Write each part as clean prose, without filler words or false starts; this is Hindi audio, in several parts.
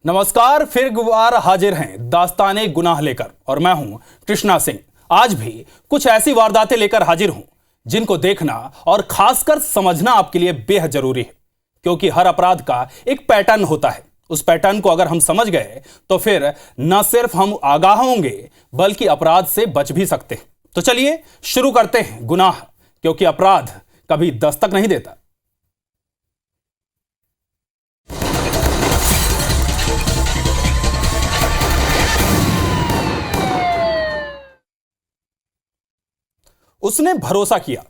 नमस्कार, फिर एक बार हाजिर हैं दास्ताने गुनाह लेकर और मैं हूं कृष्णा सिंह। आज भी कुछ ऐसी वारदातें लेकर हाजिर हूं जिनको देखना और खासकर समझना आपके लिए बेहद जरूरी है, क्योंकि हर अपराध का एक पैटर्न होता है। उस पैटर्न को अगर हम समझ गए तो फिर न सिर्फ हम आगाह होंगे बल्कि अपराध से बच भी सकते हैं। तो चलिए शुरू करते हैं गुनाह, क्योंकि अपराध कभी दस्तक नहीं देता। उसने भरोसा किया,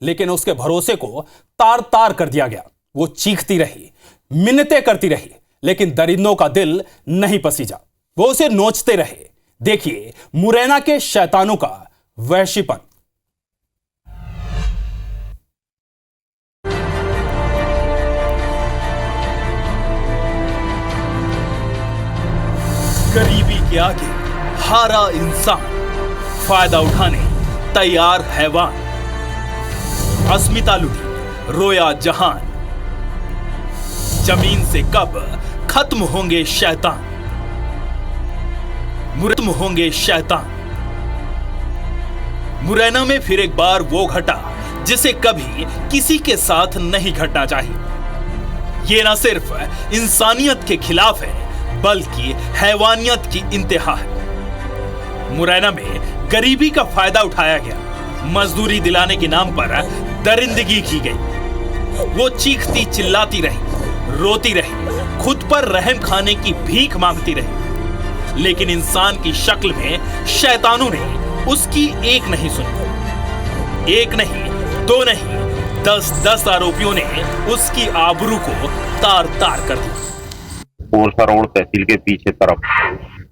लेकिन उसके भरोसे को तार तार कर दिया गया। वो चीखती रही, मिन्नतें करती रही, लेकिन दरिंदों का दिल नहीं पसीजा। वो उसे नोचते रहे। देखिए मुरैना के शैतानों का वहशीपन। गरीबी के आगे हारा इंसान, फायदा उठाने तैयार हैवान, अस्मिता लुटी रोया जहान। जमीन से कब खत्म होंगे शैतान, खत्म होंगे शैतान। मुरैना में फिर एक बार वो घटा जिसे कभी किसी के साथ नहीं घटना चाहिए। ये ना सिर्फ इंसानियत के खिलाफ है बल्कि हैवानियत की इंतहा है। मुरैना में गरीबी का फायदा उठाया गया, मजदूरी दिलाने के नाम पर दरिंदगी की गई। वो चीखती चिल्लाती रही, रोती रही, खुद पर रहम खाने की भीख मांगती रही, लेकिन इंसान की शक्ल में शैतानों ने उसकी एक नहीं सुनी। एक नहीं, दो नहीं, 10-10 आरोपियों ने उसकी आबरू को तार तार कर दिया। पोरसा रोड तहसील के पीछे तरफ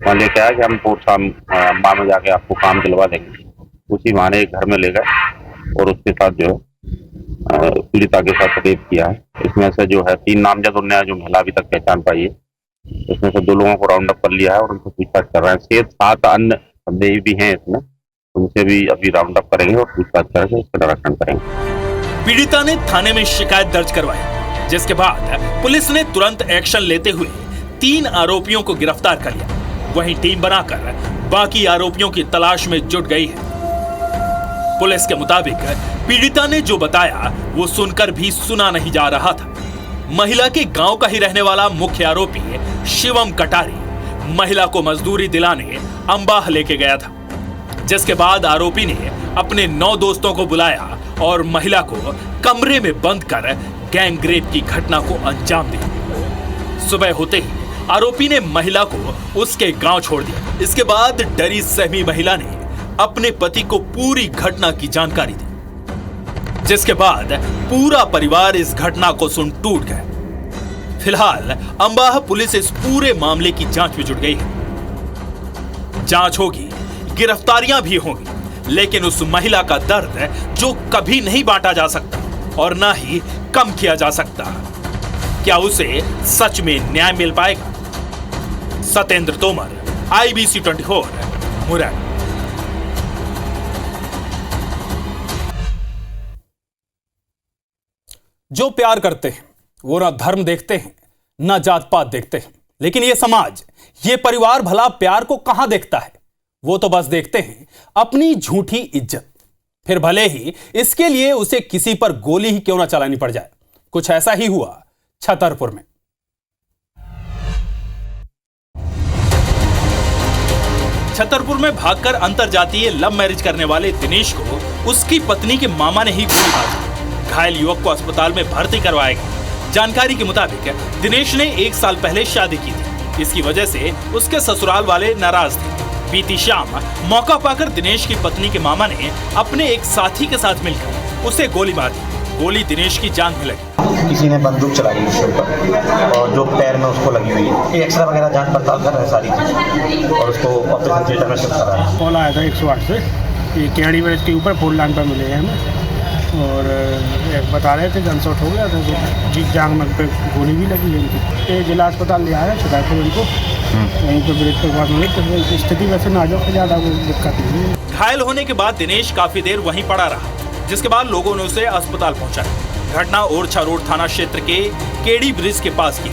वहाँ लेके आया कि हम पोरसा माँ में जाके आपको काम दिलवा देंगे। उसी माँ ने एक घर में ले गए और उसके साथ जो है पीड़िता के साथ रेप किया है। इसमें से जो है 3 नामजद उन्हें जो महिला अभी तक पहचान पाई है, इसमें से 2 लोगों को राउंड अप कर लिया है और उनको पूछताछ कर रहे हैं। 7 अन्य संदेही भी हैं इसमें, उनसे भी अभी राउंड अप करेंगे और पूछताछ करके इसका निरीक्षण करेंगे। पीड़िता ने थाने में शिकायत दर्ज करवाई, जिसके बाद पुलिस ने तुरंत एक्शन लेते हुए 3 आरोपियों को गिरफ्तार कर लिया। वहीं टीम बनाकर बाकी आरोपियों की तलाश में जुट गई है। पुलिस के मुताबिक पीड़िता ने जो बताया वो सुनकर भी सुना नहीं जा रहा था। महिला के गांव का ही रहने वाला मुख्य आरोपी शिवम कटारी महिला को मजदूरी दिलाने अंबाह लेके गया था, जिसके बाद आरोपी ने अपने 9 दोस्तों को बुलाया और महिला को कमरे में बंद कर गैंग रेप की घटना को अंजाम दिया। सुबह होते ही आरोपी ने महिला को उसके गांव छोड़ दिया। इसके बाद डरी सहमी महिला ने अपने पति को पूरी घटना की जानकारी दी, जिसके बाद पूरा परिवार इस घटना को सुन टूट गया। फिलहाल अंबाह पुलिस इस पूरे मामले की जांच में जुट गई है। जांच होगी, गिरफ्तारियां भी होंगी, लेकिन उस महिला का दर्द जो कभी नहीं बांटा जा सकता और ना ही कम किया जा सकता, क्या उसे सच में न्याय मिल पाएगा? सत्येंद्र तोमर, IBC 24, मुरैना। जो प्यार करते हैं वो ना धर्म देखते हैं ना जात पात देखते हैं, लेकिन ये समाज, ये परिवार भला प्यार को कहां देखता है? वो तो बस देखते हैं अपनी झूठी इज्जत, फिर भले ही इसके लिए उसे किसी पर गोली ही क्यों ना चलानी पड़ जाए। कुछ ऐसा ही हुआ छतरपुर में। छतरपुर में भागकर अंतरजातीय लव मैरिज करने वाले दिनेश को उसकी पत्नी के मामा ने ही गोली मारी। घायल युवक को अस्पताल में भर्ती करवाया गया। जानकारी के मुताबिक दिनेश ने 1 साल पहले शादी की थी। इसकी वजह से उसके ससुराल वाले नाराज थे। बीती शाम मौका पाकर दिनेश की पत्नी के मामा ने अपने एक साथी के साथ मिलकर उसे गोली मार दी। गोली दिनेश की जान में लगी। किसी ने बंदूक चलाई उसके ऊपर और जो पैर में उसको लगी हुई है। ये एक्सरे वगैरह जांच पड़ताल कर रहे हैं सारी चीज़ और उसको ऑपरेशन थिएटर में शिफ्ट कर रहा है। कॉल आया था 108 से, ये केड़ी ब्रिज के ऊपर फोर लाइन पर मिले हैं हमें और बता रहे थे गनशॉट हो गया था, जी जांग में पे गोली भी लगी है इनकी। ये जिला अस्पताल ले आया छतरपुर इनको, वहीं पर ब्रिज के पास में तो स्थिति वैसे नाजुक से ज़्यादा दिक्कत नहीं है। घायल होने के बाद दिनेश काफी देर वहीं पड़ा रहा, जिसके बाद लोगों ने उसे अस्पताल पहुंचाया। घटना ओरछा रोड थाना क्षेत्र के केडी ब्रिज के पास की।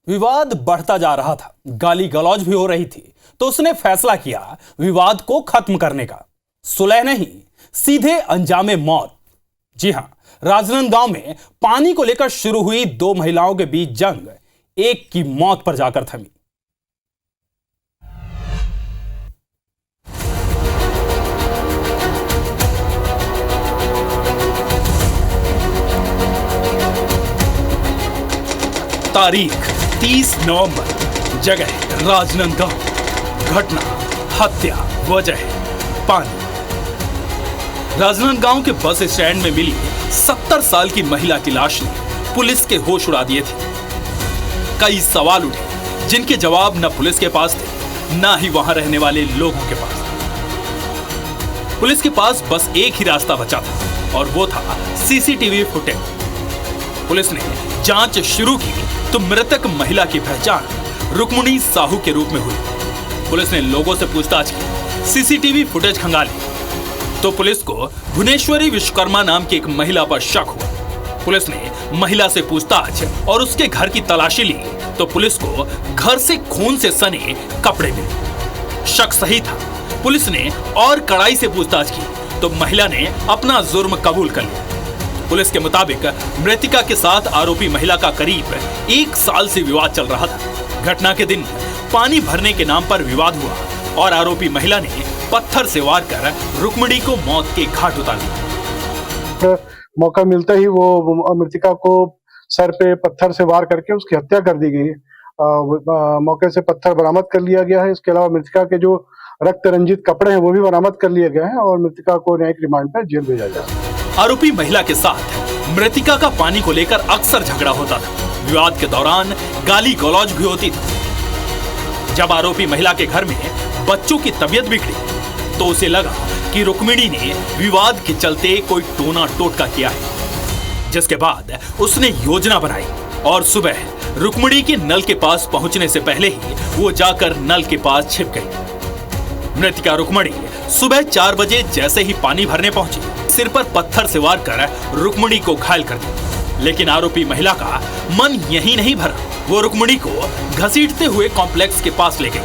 विवाद बढ़ता जा रहा था, गाली गलौज भी हो रही थी, तो उसने फैसला किया विवाद को खत्म करने का। सुलह नहीं, सीधे अंजामे मौत। जी हां, राजनांदगांव में पानी को लेकर शुरू हुई दो महिलाओं के बीच जंग एक की मौत पर जाकर थमी। तारीख 30 नवंबर, जगह राजनांदगांव, घटना हत्या, वजह पानी। राजनांदगांव के बस स्टैंड में मिली 70 साल की महिला की लाश ने पुलिस के होश उड़ा दिए थे। कई सवाल उठे जिनके जवाब न पुलिस के पास थे, न ही वहां रहने वाले लोगों के पास। पुलिस के पास बस एक ही रास्ता बचा था और वो था सीसीटीवी फुटेज। पुलिस ने जांच शुरू की तो मृतक महिला की पहचान रुक्मिणी साहू के रूप में हुई। पुलिस ने लोगों से पूछताछ की, सीसीटीवी फुटेज खंगाली तो पुलिस को भुवनेश्वरी विश्वकर्मा नाम की एक महिला पर शक हुआ। पुलिस ने महिला से पूछताछ और उसके घर की तलाशी ली तो पुलिस को घर से खून से सने कपड़े मिले। शक सही था। पुलिस ने और कड़ाई से पूछताछ की तो महिला ने अपना जुर्म कबूल कर लिया। पुलिस के मुताबिक मृतिका के साथ आरोपी महिला का करीब 1 साल से विवाद चल रहा था। घटना के दिन पानी भरने के नाम पर विवाद हुआ और आरोपी महिला ने पत्थर से वार कर रुक्मिणी को मौत के घाट उतार दिया। मौका मिलते ही वो मृतिका को सर पे पत्थर से वार करके उसकी हत्या कर दी गई। मौके से पत्थर बरामद कर लिया गया है। इसके अलावा मृतिका के जो रक्त रंजित कपड़े हैं वो भी बरामद कर लिए गए हैं और मृतिका को न्यायिक रिमांड पर जेल भेजा जाएगा। आरोपी महिला के साथ मृतिका का पानी को लेकर अक्सर झगड़ा होता था। विवाद के दौरान गाली गलौज भी होती थी। जब आरोपी महिला के घर में बच्चों की तबीयत बिगड़ी तो उसे लगा कि रुक्मिणी ने विवाद के चलते कोई टोना टोटका किया है, जिसके बाद उसने योजना बनाई और सुबह रुक्मिणी के नल के पास पहुंचने से पहले ही वो जाकर नल के पास छिप गई। मृतिका रुक्मिणी सुबह 4 बजे जैसे ही पानी भरने पहुंची, सिर पर पत्थर से वार कर रुक्मिणी को घायल कर दिया। लेकिन आरोपी महिला का मन यही नहीं भरा। वो रुक्मिणी को घसीटते हुए कॉम्प्लेक्स के पास ले गई,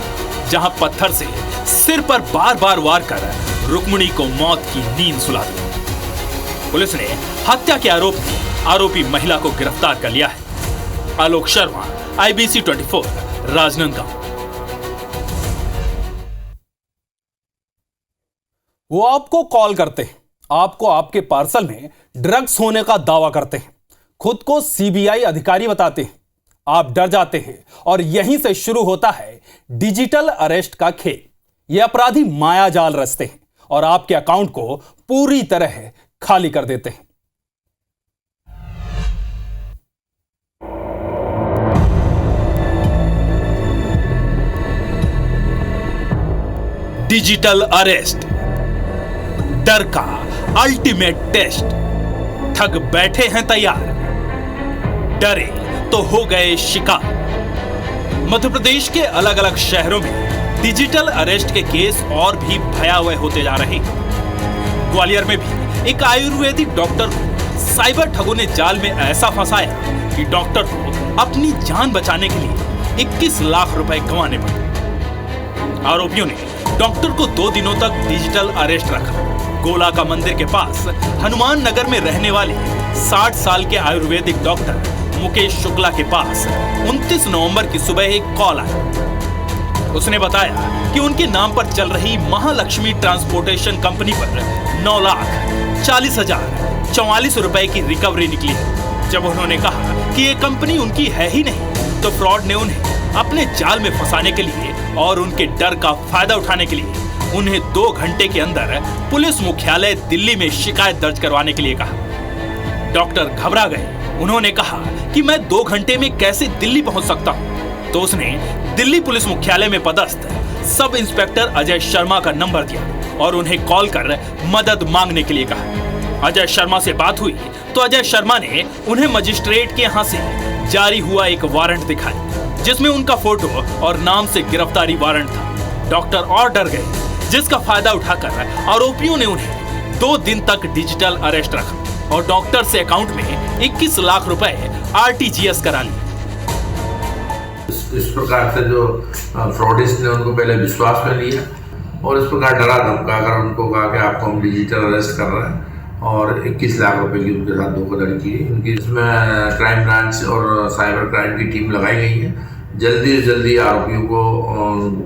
जहां पत्थर से सिर पर बार बार वार कर रुक्मिणी को मौत की नींद सुला दी। पुलिस ने हत्या के आरोप में आरोपी महिला को गिरफ्तार कर लिया है। आलोक शर्मा, IBC 24, राजनांदगांव। वो आपको कॉल करते हैं, आपको आपके पार्सल में ड्रग्स होने का दावा करते हैं, खुद को CBI अधिकारी बताते हैं। आप डर जाते हैं और यहीं से शुरू होता है डिजिटल अरेस्ट का खेल। ये अपराधी माया जाल रचते हैं और आपके अकाउंट को पूरी तरह खाली कर देते हैं। डिजिटल अरेस्ट, डर का अल्टीमेट टेस्ट। ठग बैठे हैं तैयार, डरे तो हो गए शिकार। मध्य प्रदेश के अलग अलग शहरों में डिजिटल अरेस्ट के केस और भी भयावह होते जा रहे हैं। ग्वालियर में भी एक आयुर्वेदिक डॉक्टर को साइबर ठगों ने जाल में ऐसा फंसाया कि डॉक्टर को अपनी जान बचाने के लिए 21 लाख रुपए गंवाने पड़े। आरोपियों ने डॉक्टर को 2 दिनों तक डिजिटल अरेस्ट रखा। गोला का मंदिर के पास हनुमान नगर में रहने वाले 60 साल के आयुर्वेदिक डॉक्टर मुकेश शुक्ला के पास 29 नवंबर की सुबह एक कॉल आया। उसने बताया कि उनके नाम पर चल रही महालक्ष्मी ट्रांसपोर्टेशन कंपनी पर 9,40,044 रुपए की रिकवरी निकली। जब उन्होंने कहा कि ये कंपनी उनकी है ही नहीं, तो फ्रॉड ने उन्हें अपने जाल में फंसाने के लिए और उनके डर का फायदा उठाने के लिए उन्हें 2 घंटे के अंदर पुलिस मुख्यालय दिल्ली में शिकायत दर्ज करवाने के लिए कहा। डॉक्टर घबरा गए। उन्होंने कहा कि मैं 2 घंटे में कैसे दिल्ली पहुंच सकता हूं। तो उसने दिल्ली पुलिस मुख्यालय में पदस्थ सब इंस्पेक्टर अजय शर्मा का नंबर दिया और उन्हें कॉल कर मदद मांगने के लिए कहा। अजय शर्मा से बात हुई तो अजय शर्मा ने उन्हें मजिस्ट्रेट के यहां से जारी हुआ एक वारंट दिखाया, जिसमें उनका फोटो और नाम से गिरफ्तारी वारंट था। डॉक्टर और डर गए, जिसका फायदा उठाकर आरोपियों ने उन्हें 2 दिन तक डिजिटल अरेस्ट रखा और डॉक्टर से अकाउंट में 21 लाख रुपए RTGS करा लिए। इस प्रकार से जो फ्रॉडिस्ट ने उनको पहले विश्वास में लिया और इस प्रकार डरा धमका कर उनको कहा कि आपको हम डिजिटल अरेस्ट कर रहे हैं और 21 लाख रुपए की उनके साथ धोखाधड़ी की। उनकी इसमें क्राइम ब्रांच और साइबर क्राइम की टीम लगाई गई है। जल्दी से जल्दी आरोपियों को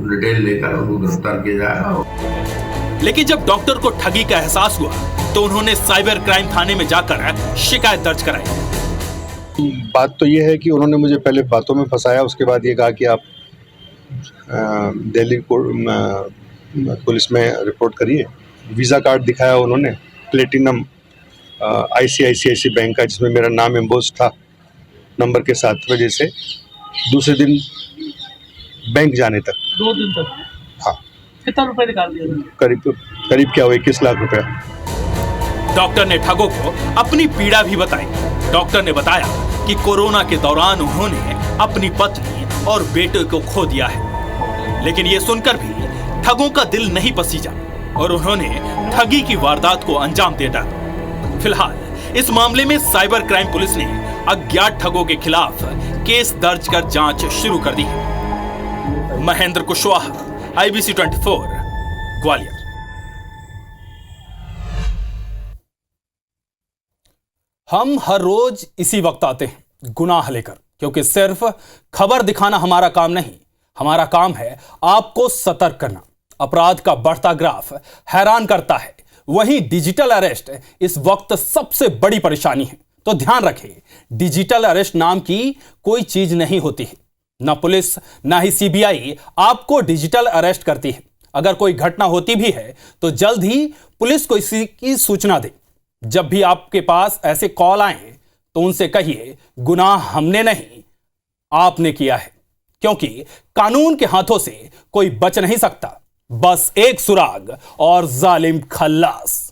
डिटेल लेकर उनको गिरफ्तार किया जाएगा। लेकिन जब डॉक्टर को ठगी का एहसास हुआ तो उन्होंने साइबर क्राइम थाने में जाकर शिकायत दर्ज कराई। बात तो ये है कि उन्होंने मुझे पहले बातों में फंसाया, उसके बाद ये कहा कि आप दिल्ली पुलिस में रिपोर्ट करिए। वीज़ा कार्ड दिखाया उन्होंने, प्लेटिनम ICICI बैंक का, जिसमें मेरा नाम एम्बोस था नंबर के साथ, वजह से दूसरे दिन बैंक जाने तक 2 दिन तक। हाँ। कितना रुपए निकाल दिया? करीब क्या हुआ, 21 लाख रुपया। डॉक्टर ने ठगों को अपनी पीड़ा भी बताई। डॉक्टर ने बताया कि कोरोना के दौरान उन्होंने अपनी पत्नी और बेटे को खो दिया है, लेकिन ये सुनकर भी ठगों का दिल नहीं पसीजा और उन्होंने ठगी की वारदात को अंजाम दे डाला। फिलहाल इस मामले में साइबर क्राइम पुलिस ने अज्ञात ठगों के खिलाफ केस दर्ज कर जांच शुरू कर दी है। महेंद्र कुशवाहा, IBC 24, ग्वालियर। हम हर रोज इसी वक्त आते हैं गुनाह लेकर, क्योंकि सिर्फ खबर दिखाना हमारा काम नहीं, हमारा काम है आपको सतर्क करना। अपराध का बढ़ता ग्राफ हैरान करता है, वहीं डिजिटल अरेस्ट इस वक्त सबसे बड़ी परेशानी है। तो ध्यान रखें, डिजिटल अरेस्ट नाम की कोई चीज नहीं होती है। ना पुलिस ना ही CBI आपको डिजिटल अरेस्ट करती है। अगर कोई घटना होती भी है तो जल्द ही पुलिस को इसी की सूचना दे। जब भी आपके पास ऐसे कॉल आए तो उनसे कहिए गुनाह हमने नहीं आपने किया है, क्योंकि कानून के हाथों से कोई बच नहीं सकता। बस एक सुराग और जालिम खल्लास।